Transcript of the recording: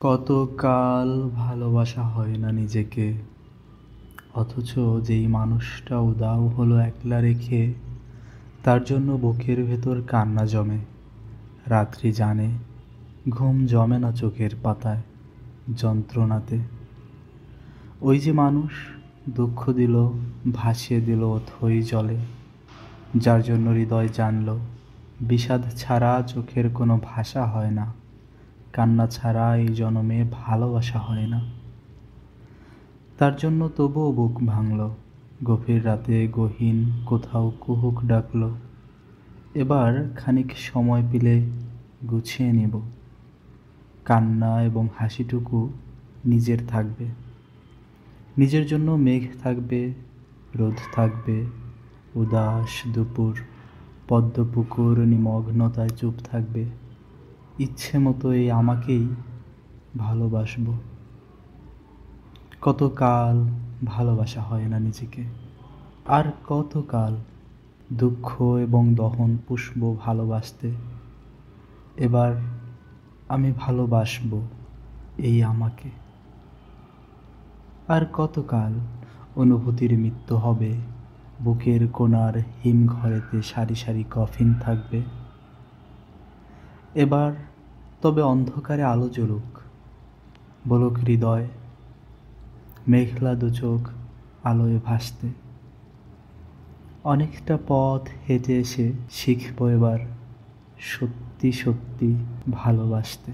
কতকাল ভালোবাসা হয় না নিজেকে, অথচ যেই মানুষটা উধাও হলো একলা রেখে, তার জন্য বুকের ভেতর কান্না জমে। রাত্রি জানে ঘুম জমে না চোখের পাতায়, যন্ত্রণাতে। ওই যে মানুষ দুঃখ দিল, ভাসিয়ে দিল অথই জলে, যার জন্য হৃদয় জানল বিষাদ ছাড়া চোখের কোনো ভাষা হয় না, কান্না ছাড়া এই জনমে ভালোবাসা হয় না। তার জন্য তবুও বুক ভাঙল, গভীর রাতে গহীন কোথাও কুহুক ডাকল। এবার খানিক সময় পেলে গুছিয়ে নেব, কান্না এবং হাসিটুকু নিজের থাকবে। নিজের জন্য মেঘ থাকবে, রোদ থাকবে, উদাস দুপুর, পদ্মপুকুর নিমগ্নতায় চুপ থাকবে। ইচ্ছে মতো এই আমাকেই ভালোবাসবো। কতকাল ভালোবাসা হয় না নিজেকে, আর কতকাল দুঃখ এবং দহন পুষবো ভালোবাসতে। এবার আমি ভালোবাসবো এই আমাকে। আর কতকাল অনুভূতির মৃত্যু হবে, বুকের কোণার হিমঘরেতে সারি সারি কফিন থাকবে। এবার তবে অন্ধকারে আলো জ্বলুক, বলুক হৃদয়, মেঘলা দু চোখ আলোয় ভাসতে। অনেকটা পথ হেঁটে এসে শিখবো এবার সত্যি সত্যি ভালোবাসতে।